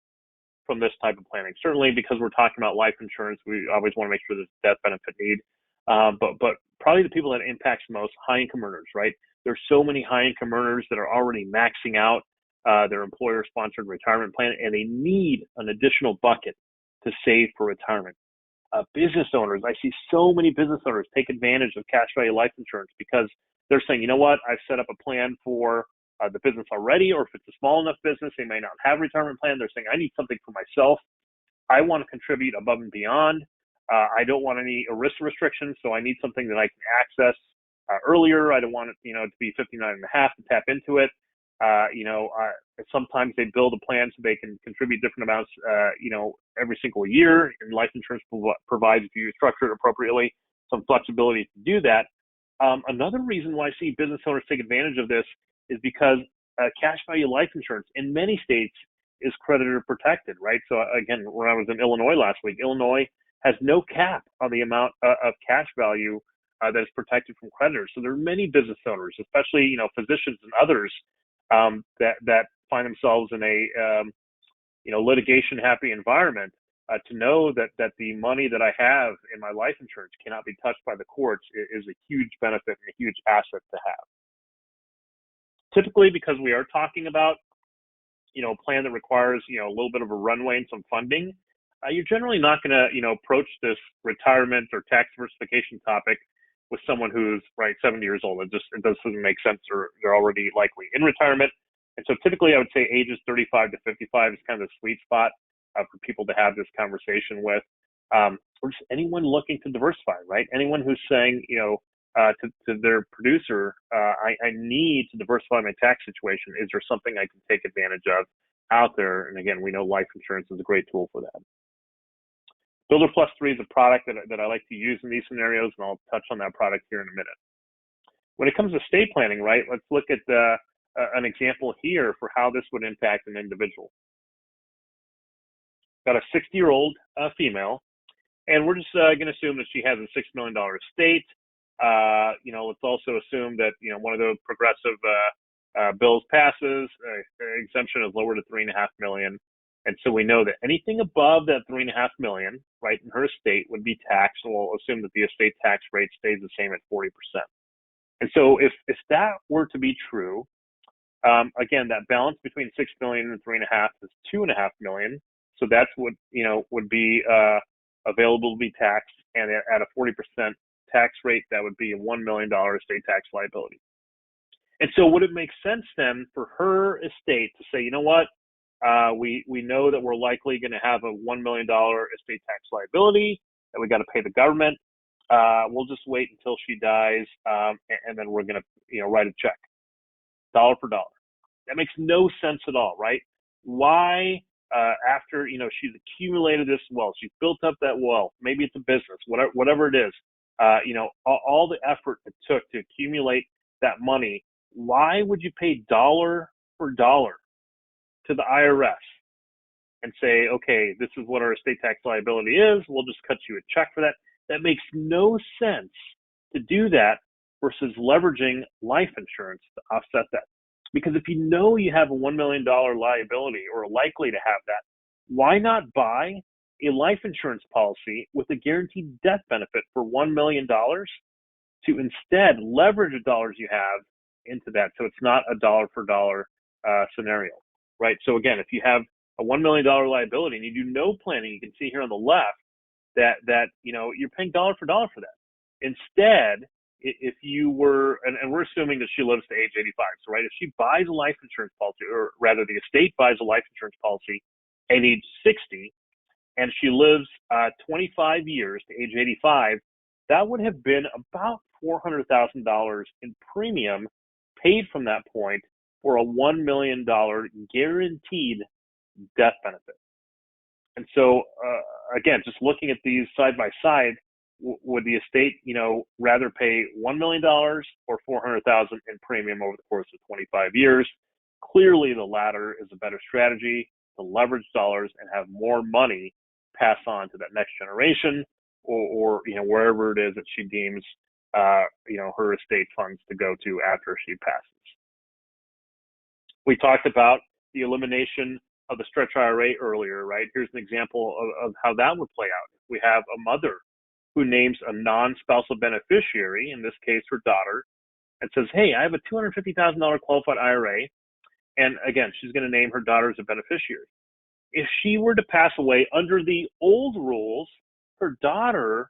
from this type of planning? Certainly, because we're talking about life insurance, we always want to make sure there's a death benefit need. But probably the people that it impacts most, high-income earners, right? There's so many high-income earners that are already maxing out their employer-sponsored retirement plan, and they need an additional bucket to save for retirement. Business owners, I see so many business owners take advantage of cash value life insurance because they're saying, you know what, I've set up a plan for the business already, or if it's a small enough business, they may not have a retirement plan. They're saying, I need something for myself. I want to contribute above and beyond. I don't want any risk restrictions, so I need something that I can access earlier. I don't want it, to be 59 and a half to tap into it. Sometimes they build a plan so they can contribute different amounts, every single year. And life insurance provides, if you structure it appropriately, some flexibility to do that. Another reason why I see business owners take advantage of this is because cash value life insurance in many states is creditor protected, right? So again, when I was in Illinois last week, Illinois has no cap on the amount of cash value that is protected from creditors. So there are many business owners, especially physicians and others, that find themselves in a litigation happy environment, to know that the money that I have in my life insurance cannot be touched by the courts is a huge benefit and a huge asset to have. Typically, because we are talking about a plan that requires a little bit of a runway and some funding, you're generally not going to approach this retirement or tax diversification topic with someone who's 70 years old. It doesn't make sense, or they're already likely in retirement. And so typically I would say ages 35 to 55 is kind of the sweet spot for people to have this conversation with. Or just anyone looking to diversify, right? Anyone who's saying, to their producer, I need to diversify my tax situation. Is there something I can take advantage of out there? And again, we know life insurance is a great tool for that. Builder Plus 3 is a product that I like to use in these scenarios, and I'll touch on that product here in a minute. When it comes to estate planning, right, let's look at an example here for how this would impact an individual. Got a 60-year-old female, and we're just going to assume that she has a $6 million estate. Let's also assume that one of those progressive bills passes. Exemption is lower to $3.5 million. And so we know that anything above that $3.5 million, right, in her estate would be taxed. We'll assume that the estate tax rate stays the same at 40%. And so if that were to be true, again, that balance between $6 million and $3.5 million is $2.5 million. So that's what would be available to be taxed, and at a 40% tax rate, that would be a $1 million estate tax liability. And so would it make sense then for her estate to say, you know what? We know that we're likely going to have a $1 million estate tax liability that we got to pay the government. We'll just wait until she dies, and then we're going to, write a check, dollar for dollar. That makes no sense at all, right? Why, after she's accumulated this wealth, she's built up that wealth, maybe it's a business, whatever it is, all the effort it took to accumulate that money, why would you pay dollar for dollar to the IRS and say, okay, this is what our estate tax liability is, we'll just cut you a check for that? That makes no sense to do that versus leveraging life insurance to offset that. Because if you know you have a $1 million liability or are likely to have that, why not buy a life insurance policy with a guaranteed death benefit for $1 million to instead leverage the dollars you have into that, so it's not a dollar for dollar scenario, right? So again, if you have a $1 million liability and you do no planning, you can see here on the left that you're paying dollar for dollar for that. Instead, if you were, and we're assuming that she lives to age 85, so right, if she buys a life insurance policy, or rather the estate buys a life insurance policy at age 60, and she lives 25 years to age 85, that would have been about $400,000 in premium paid from that point for a $1 million guaranteed death benefit. And so, again, just looking at these side by side, would the estate, rather pay $1 million or $400,000 in premium over the course of 25 years? Clearly, the latter is a better strategy to leverage dollars and have more money pass on to that next generation, or wherever it is that she deems her estate funds to go to after she passes. We talked about the elimination of the stretch IRA earlier, right? Here's an example of how that would play out. If we have a mother who names a non-spousal beneficiary, in this case her daughter, and says, hey, I have a $250,000 qualified IRA, and again, she's going to name her daughter as a beneficiary. If she were to pass away under the old rules, her daughter,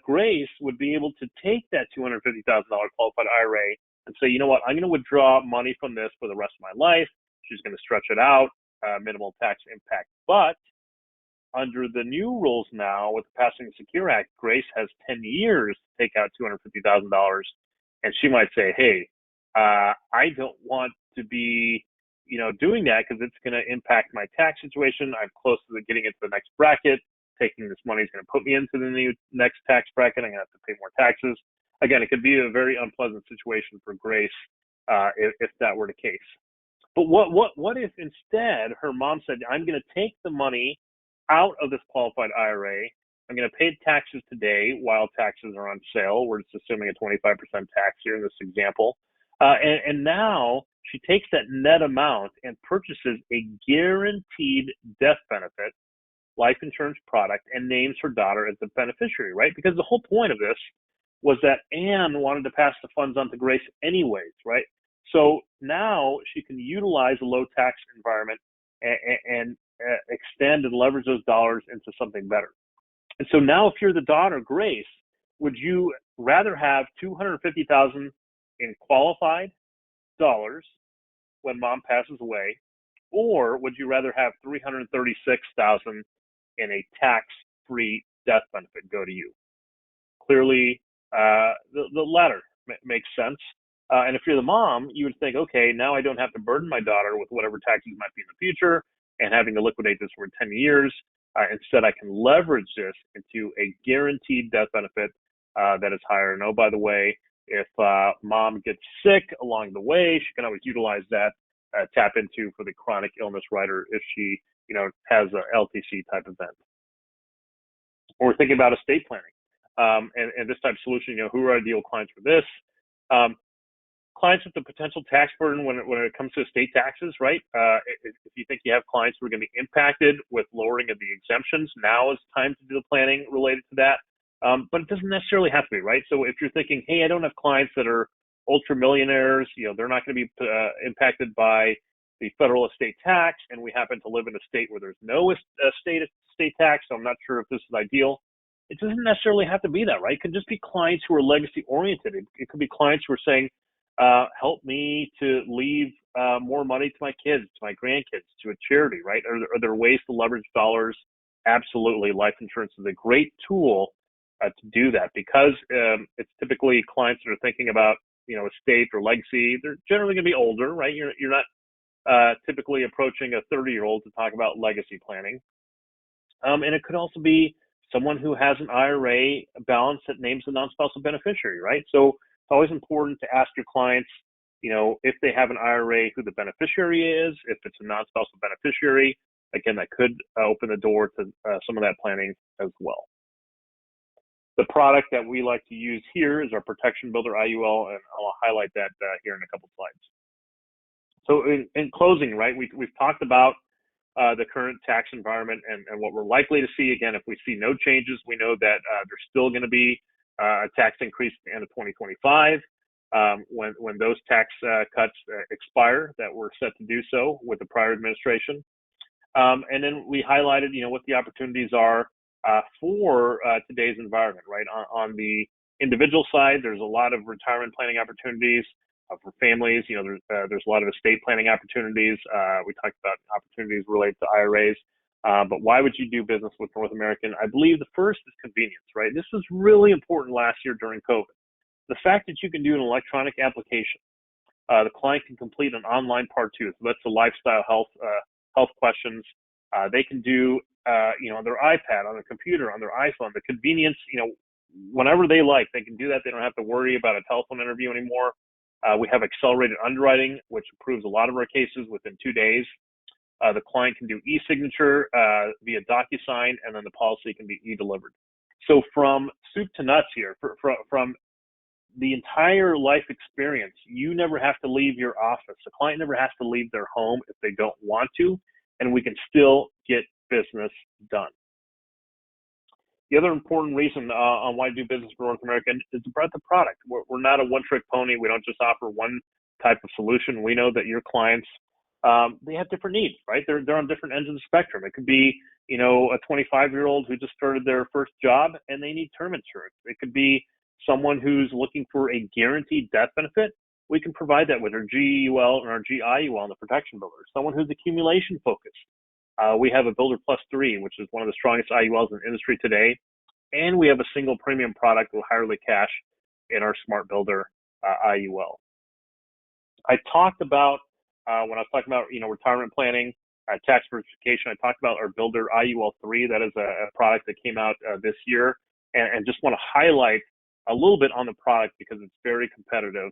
Grace, would be able to take that $250,000 qualified IRA and say, you know what, I'm going to withdraw money from this for the rest of my life. She's going to stretch it out, minimal tax impact. But under the new rules now, with the passing of the Secure Act, Grace has 10 years to take out $250,000, and she might say, hey, I don't want to be doing that because it's going to impact my tax situation. I'm close to getting into the next bracket. Taking this money is going to put me into the next tax bracket. I'm going to have to pay more taxes. Again, it could be a very unpleasant situation for Grace if that were the case. But what if instead her mom said, I'm going to take the money out of this qualified IRA. I'm going to pay taxes today while taxes are on sale. We're just assuming a 25% tax here in this example. And now she takes that net amount and purchases a guaranteed death benefit life insurance product and names her daughter as the beneficiary, right? Because the whole point of this was that Anne wanted to pass the funds on to Grace anyways, right? So now she can utilize a low tax environment and extend and leverage those dollars into something better. And so now if you're the daughter, Grace, would you rather have $250,000 in qualified dollars when mom passes away, or would you rather have $336,000 in a tax-free death benefit go to you? Clearly, the latter makes sense. And if you're the mom, you would think, okay, now I don't have to burden my daughter with whatever taxes might be in the future and having to liquidate this for 10 years. Instead, I can leverage this into a guaranteed death benefit that is higher. And oh, by the way, if mom gets sick along the way, she can always utilize that, tap into for the chronic illness rider if she, has a LTC type event. Or we're thinking about estate planning and this type of solution. Who are ideal clients for this? Clients with the potential tax burden when it comes to estate taxes, right? If you think you have clients who are going to be impacted with lowering of the exemptions, now is time to do the planning related to that. But it doesn't necessarily have to be, right? So if you're thinking, hey, I don't have clients that are ultra millionaires, they're not going to be impacted by the federal estate tax, and we happen to live in a state where there's no estate tax, so I'm not sure if this is ideal. It doesn't necessarily have to be that, right? It could just be clients who are legacy oriented. It could be clients who are saying, help me to leave more money to my kids, to my grandkids, to a charity, right? Are there ways to leverage dollars? Absolutely. Life insurance is a great tool to do that because it's typically clients that are thinking about, estate or legacy. They're generally going to be older, right? You're not typically approaching a 30-year-old to talk about legacy planning. And it could also be someone who has an IRA balance that names a non-spousal beneficiary, right? So it's always important to ask your clients, if they have an IRA, who the beneficiary is, if it's a non-spousal beneficiary. Again, that could open the door to some of that planning as well. The product that we like to use here is our Protection Builder Iul, and I'll highlight that here in a couple slides. So in closing, right, we've talked about the current tax environment and what we're likely to see. Again, if we see no changes, we know that there's still going to be a tax increase at the end of 2025 when those tax cuts expire that were set to do so with the prior administration. And then we highlighted, what the opportunities are for today's environment, right? On the individual side, there's a lot of retirement planning opportunities for families. There's a lot of estate planning opportunities. We talked about opportunities related to IRAs. But why would you do business with North American? I believe the first is convenience, right? This was really important last year during COVID. The fact that you can do an electronic application, the client can complete an online part two. So that's the lifestyle health questions. They can do, on their iPad, on their computer, on their iPhone. The convenience, whenever they like, they can do that. They don't have to worry about a telephone interview anymore. We have accelerated underwriting, which approves a lot of our cases within 2 days. The client can do e-signature via DocuSign, and then the policy can be e-delivered. So from soup to nuts here, from the entire life experience, you never have to leave your office. The client never has to leave their home if they don't want to, and we can still get business done. The other important reason on why to do business for North American is the breadth of product. We're not a one-trick pony. We don't just offer one type of solution. We know that your clients, they have different needs, right? They're on different ends of the spectrum. It could be, a 25-year-old who just started their first job and they need term insurance. It could be someone who's looking for a guaranteed death benefit. We can provide that with our GUL and our GIUL on the protection builder. Someone who's accumulation focused. We have a Builder Plus 3, which is one of the strongest IULs in the industry today. And we have a single premium product with Hirely Cash in our Smart Builder IUL. I talked about, when I was talking about, retirement planning, tax diversification, I talked about our Builder Iul 3. That is a product that came out this year. And just want to highlight a little bit on the product because it's very competitive.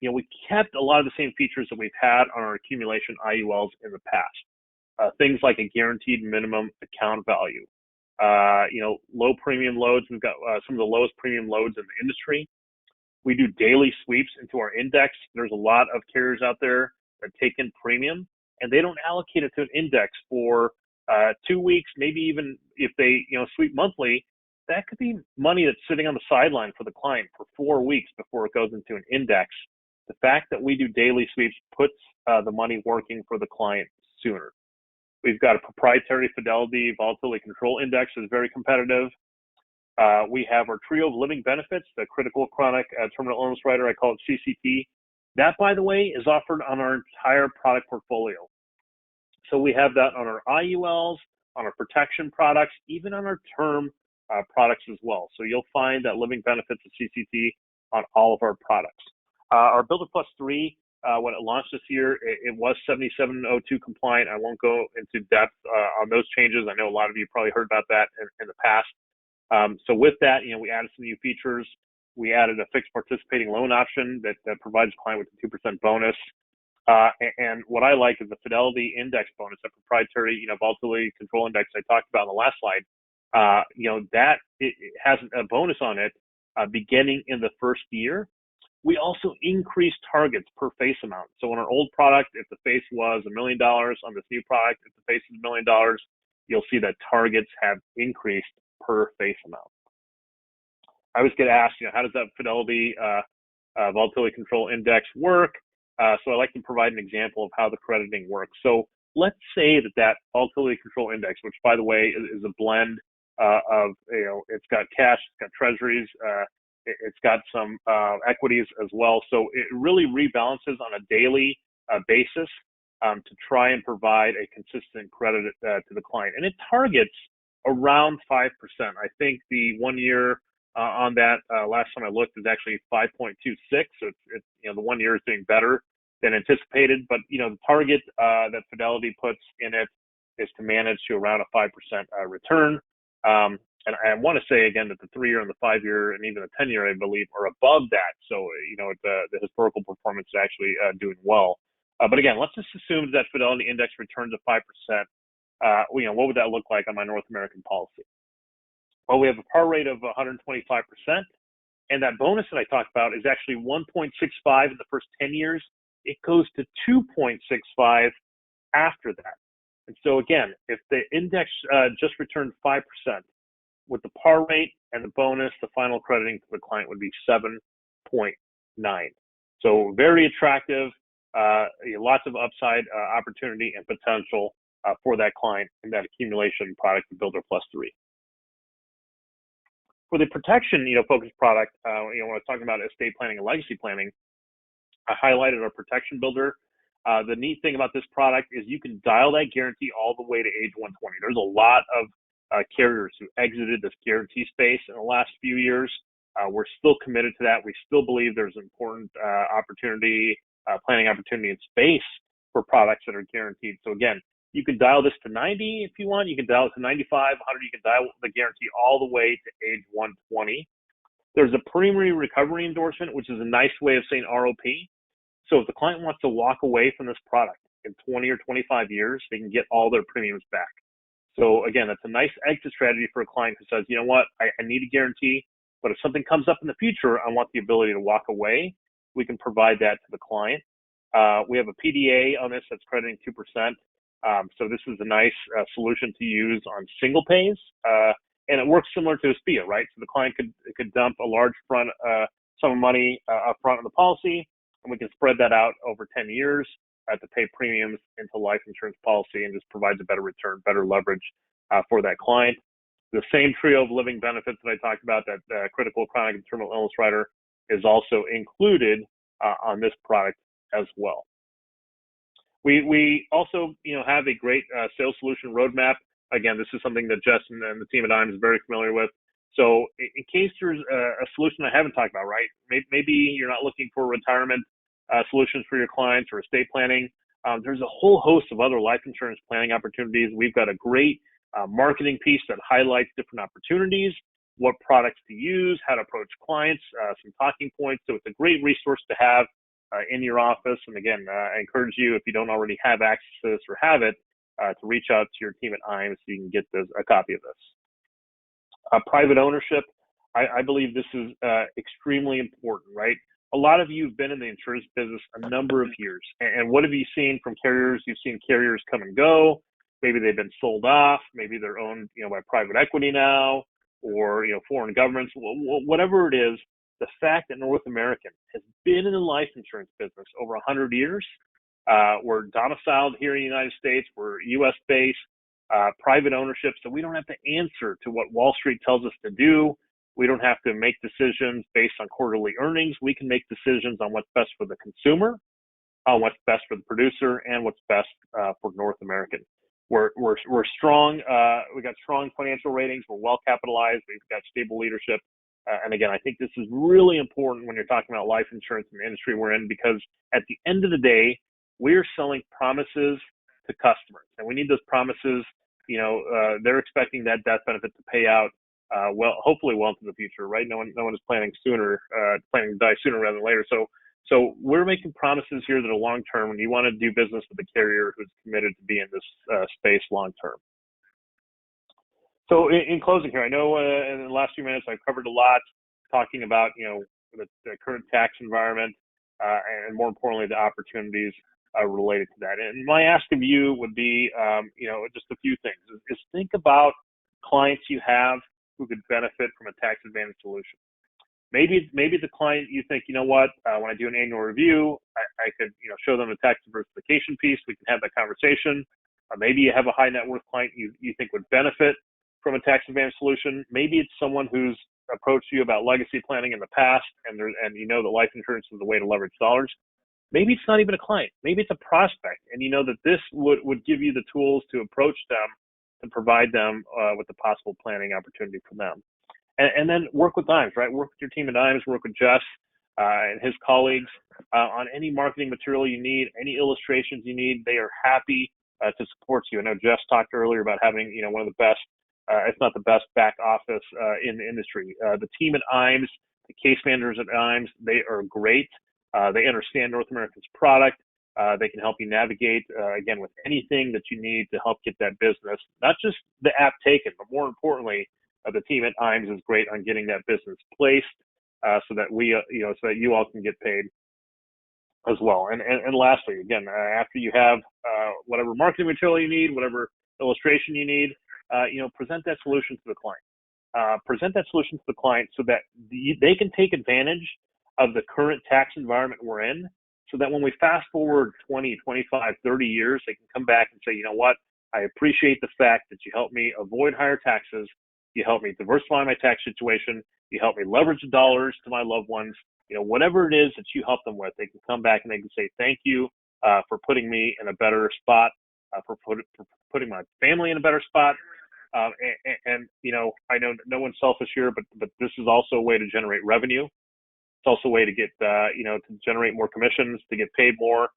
We kept a lot of the same features that we've had on our accumulation IULs in the past. Things like a guaranteed minimum account value. Low premium loads. We've got some of the lowest premium loads in the industry. We do daily sweeps into our index. There's a lot of carriers out there that take in premium and they don't allocate it to an index for 2 weeks, maybe even if they, sweep monthly. That could be money that's sitting on the sideline for the client for 4 weeks before it goes into an index. The fact that we do daily sweeps puts the money working for the client sooner. We've got a proprietary Fidelity Volatility Control Index that is very competitive. We have our trio of living benefits, the critical chronic terminal illness rider, I call it CCT. That, by the way, is offered on our entire product portfolio. So we have that on our IULs, on our protection products, even on our term products as well. So you'll find that living benefits of CCT on all of our products. Our Builder Plus 3, when it launched this year, it was 7702 compliant. I won't go into depth on those changes. I know a lot of you probably heard about that in the past. So with that, we added some new features. We added a fixed participating loan option that provides the client with a 2% bonus. And what I like is the Fidelity Index bonus, that proprietary, volatility control index I talked about on the last slide. That it has a bonus on it beginning in the first year. We also increased targets per face amount. So on our old product, if the face was $1 million, on this new product, if the face is $1 million, you'll see that targets have increased per face amount. I always get asked, how does that Fidelity Volatility Control Index work? So I like to provide an example of how the crediting works. So let's say that Volatility Control Index, which by the way is a blend of, it's got cash, it's got treasuries, it's got some equities as well. So it really rebalances on a daily basis to try and provide a consistent credit to the client. And it targets around 5%. I think the 1 year on that last time I looked is actually 5.26. So it's the 1 year is doing better than anticipated. But the target that Fidelity puts in it is to manage to around a 5% return. And I want to say again that the 3 year and the 5 year and even the 10 year, I believe, are above that. So the historical performance is actually doing well. But again, let's just assume that Fidelity Index returns of 5%. What would that look like on my North American policy? Well, we have a par rate of 125%, and that bonus that I talked about is actually 1.65 in the first 10 years. It goes to 2.65 after that. And so again, if the index just returned 5%, with the par rate and the bonus, the final crediting to the client would be 7.9. So very attractive, lots of upside opportunity and potential for that client in that accumulation product, the Builder Plus 3. For the protection, focused product, when I was talking about estate planning and legacy planning, I highlighted our protection builder. The neat thing about this product is you can dial that guarantee all the way to age 120. There's a lot of carriers who exited this guarantee space in the last few years. We're still committed to that. We still believe there's important planning opportunity in space for products that are guaranteed. So again, you can dial this to 90 if you want. You can dial it to 95, 100. You can dial the guarantee all the way to age 120. There's a premium recovery endorsement, which is a nice way of saying ROP. So if the client wants to walk away from this product in 20 or 25 years, they can get all their premiums back. So again, that's a nice exit strategy for a client who says, you know what, I need a guarantee, but if something comes up in the future, I want the ability to walk away. We can provide that to the client. We have a PDA on this that's crediting 2%. So this is a nice solution to use on single pays. And it works similar to a SPIA, right? So the client could dump a large sum of money up front on the policy, and we can spread that out over 10 years to pay premiums into life insurance policy, and just provides a better return, better leverage for that client. The same trio of living benefits that I talked about, that critical, chronic, and terminal illness rider, is also included on this product as well. We also, have a great sales solution roadmap. Again, this is something that Justin and the team at IAMS is very familiar with. So in case there's a solution I haven't talked about, right? Maybe you're not looking for retirement solutions for your clients or estate planning. There's a whole host of other life insurance planning opportunities. We've got a great marketing piece that highlights different opportunities, what products to use, how to approach clients, some talking points. So it's a great resource to have in your office. And again, I encourage you, if you don't already have access to this or have it, to reach out to your team at IAMS so you can get a copy of this. Private ownership, I believe this is extremely important, right? A lot of you have been in the insurance business a number of years. And what have you seen from carriers? You've seen carriers come and go. Maybe they've been sold off. Maybe they're owned, by private equity now, or, foreign governments. Whatever it is, the fact that North American has been in the life insurance business over 100 years, we're domiciled here in the United States, we're US-based, private ownership, so we don't have to answer to what Wall Street tells us to do. We don't have to make decisions based on quarterly earnings. We can make decisions on what's best for the consumer, on what's best for the producer, and what's best for North American. We're strong. We got strong financial ratings. We're well capitalized. We've got stable leadership. And again, I think this is really important when you're talking about life insurance in the industry we're in, because at the end of the day, we're selling promises to customers, and we need those promises. They're expecting that death benefit to pay out hopefully well into the future, right? No one is planning to die sooner rather than later. So we're making promises here that are long term, and you want to do business with a carrier who's committed to be in this space long term. So in closing here, I know in the last few minutes I've covered a lot, talking about the current tax environment and more importantly the opportunities related to that. And my ask of you would be, just a few things. Is think about clients you have who could benefit from a tax advantage solution. Maybe the client you think, when I do an annual review, I could show them a tax diversification piece. We can have that conversation. Maybe you have a high net worth client you think would benefit from a tax advantage solution. Maybe it's someone who's approached you about legacy planning in the past, and that life insurance is the way to leverage dollars. Maybe it's not even a client. Maybe it's a prospect, and that this would give you the tools to approach them and provide them with the possible planning opportunity for them. And then work with IAMS, right? Work with your team at IAMS, work with Jess and his colleagues on any marketing material you need, any illustrations you need. They are happy to support you. I know Jess talked earlier about having, one of the best, if not the best, back office in the industry. The team at IAMS, the case managers at IAMS, they are great. They understand North American's product. They can help you navigate, again, with anything that you need to help get that business, not just the app taken, but more importantly, the team at IAMS is great on getting that business placed so that so that you all can get paid as well. And lastly, again, after you have whatever marketing material you need, whatever illustration you need, present that solution to the client. Present that solution to the client so that they can take advantage of the current tax environment we're in, so that when we fast forward 20, 25, 30 years, they can come back and say, I appreciate the fact that you helped me avoid higher taxes You help me diversify my tax situation. You help me leverage the dollars to my loved ones. Whatever it is that you help them with, they can come back and they can say, thank you for putting me in a better spot, for putting my family in a better spot. And I know no one's selfish here, but this is also a way to generate revenue. It's also a way to get, to generate more commissions, to get paid more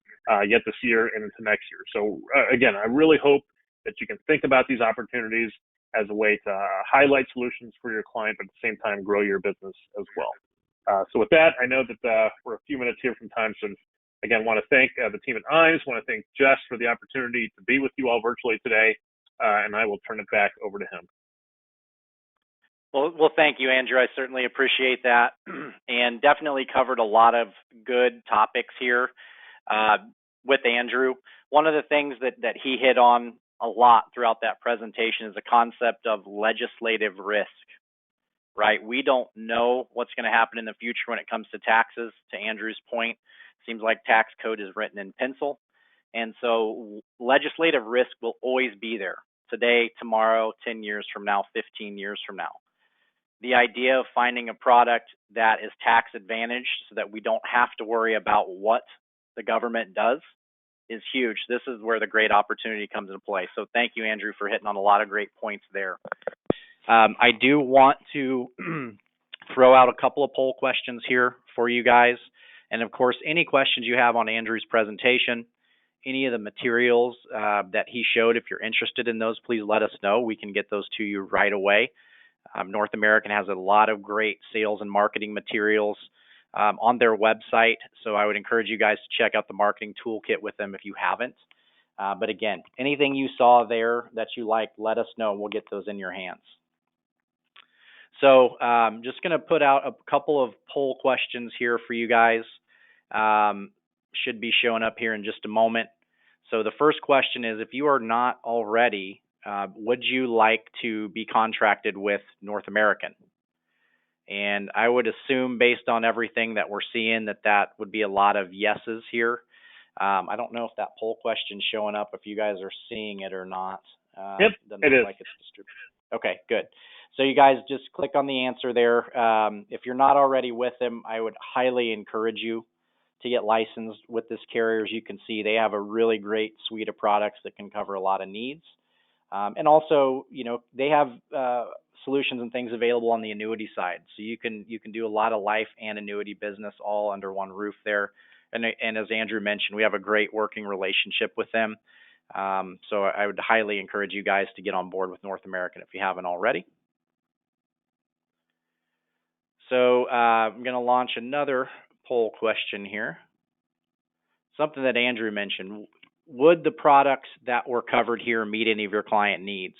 yet this year and into next year. So again, I really hope that you can think about these opportunities as a way to highlight solutions for your client, but at the same time, grow your business as well. So with that, I know that we're a few minutes here from time. So again, want to thank the team at IMES, want to thank Jess for the opportunity to be with you all virtually today, and I will turn it back over to him. Well, thank you, Andrew. I certainly appreciate that, and definitely covered a lot of good topics here with Andrew. One of the things that he hit on a lot throughout that presentation is the concept of legislative risk, right? We don't know what's going to happen in the future when it comes to taxes. To Andrew's point, seems like tax code is written in pencil, and so legislative risk will always be there. Today, tomorrow, 10 years from now, 15 years from now. The idea of finding a product that is tax advantaged so that we don't have to worry about what the government does is huge. This is where the great opportunity comes into play. So thank you, Andrew, for hitting on a lot of great points there. I do want to throw out a couple of poll questions here for you guys. And of course, any questions you have on Andrew's presentation, any of the materials that he showed, if you're interested in those, please let us know. We can get those to you right away. North American has a lot of great sales and marketing materials on their website. So I would encourage you guys to check out the marketing toolkit with them if you haven't. But again, anything you saw there that you like, let us know and we'll get those in your hands. So just going to put out a couple of poll questions here for you guys. Should be showing up here in just a moment. So the first question is, if you are not already, would you like to be contracted with North American? And I would assume, based on everything that we're seeing, that would be a lot of yeses here. I don't know if that poll question's showing up, if you guys are seeing it or not. Yep, it is. Like it's distributed. Okay, good. So you guys just click on the answer there. If you're not already with them, I would highly encourage you to get licensed with this carrier. As you can see, they have a really great suite of products that can cover a lot of needs. And also, they have solutions and things available on the annuity side. So you can do a lot of life and annuity business all under one roof there. And as Andrew mentioned, we have a great working relationship with them. So I would highly encourage you guys to get on board with North American if you haven't already. So I'm going to launch another poll question here. Something that Andrew mentioned. Would the products that were covered here meet any of your client needs?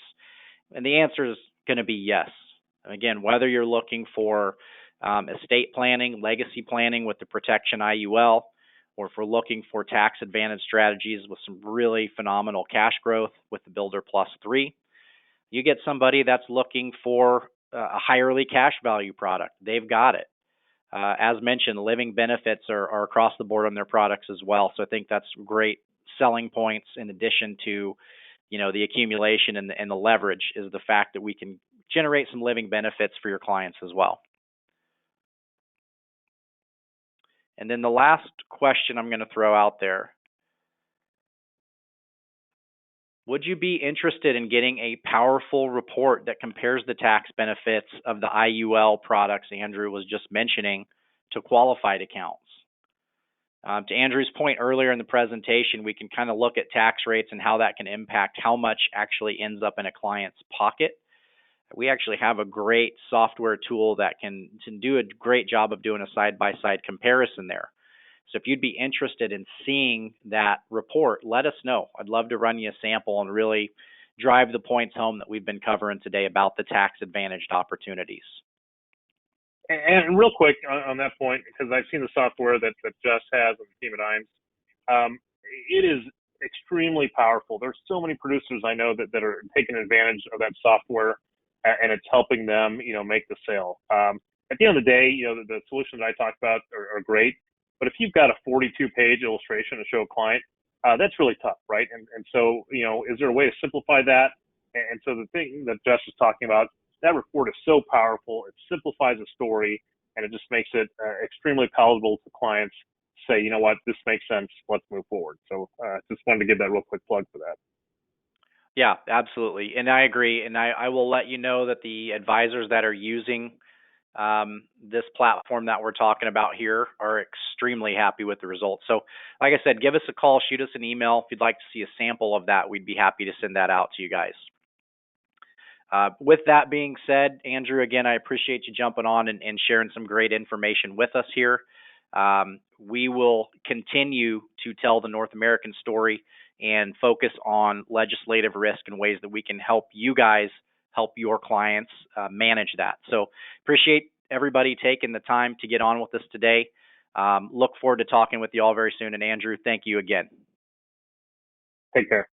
And the answer is going to be yes. Again, whether you're looking for estate planning, legacy planning with the Protection IUL, or if we're looking for tax advantage strategies with some really phenomenal cash growth with the Builder Plus 3, you get somebody that's looking for a higherly cash value product. They've got it. As mentioned, living benefits are across the board on their products as well. So I think that's great selling points, in addition to, the accumulation and the leverage, is the fact that we can generate some living benefits for your clients as well. And then the last question I'm going to throw out there. Would you be interested in getting a powerful report that compares the tax benefits of the IUL products Andrew was just mentioning to qualified accounts? To Andrew's point earlier in the presentation, we can kind of look at tax rates and how that can impact how much actually ends up in a client's pocket. We actually have a great software tool that can do a great job of doing a side-by-side comparison there. So if you'd be interested in seeing that report, let us know. I'd love to run you a sample and really drive the points home that we've been covering today about the tax-advantaged opportunities. And real quick on that point, because I've seen the software that Jess has on the team at IMES, it is extremely powerful. There's so many producers I know that are taking advantage of that software, and it's helping them, make the sale. At the end of the day, the solutions I talked about are great, but if you've got a 42-page illustration to show a client, that's really tough, right? And so, is there a way to simplify that? And so the thing that Jess is talking about, that report is so powerful. It simplifies the story, and it just makes it extremely palatable to clients. Say, you know what, this makes sense. Let's move forward. So just wanted to give that real quick plug for that. Yeah, absolutely. And I agree. And I will let you know that the advisors that are using this platform that we're talking about here are extremely happy with the results. So, like I said, give us a call, shoot us an email. If you'd like to see a sample of that, we'd be happy to send that out to you guys. With that being said, Andrew, again, I appreciate you jumping on and sharing some great information with us here. We will continue to tell the North American story and focus on legislative risk and ways that we can help you guys help your clients manage that. So appreciate everybody taking the time to get on with us today. Look forward to talking with you all very soon. And Andrew, thank you again. Take care.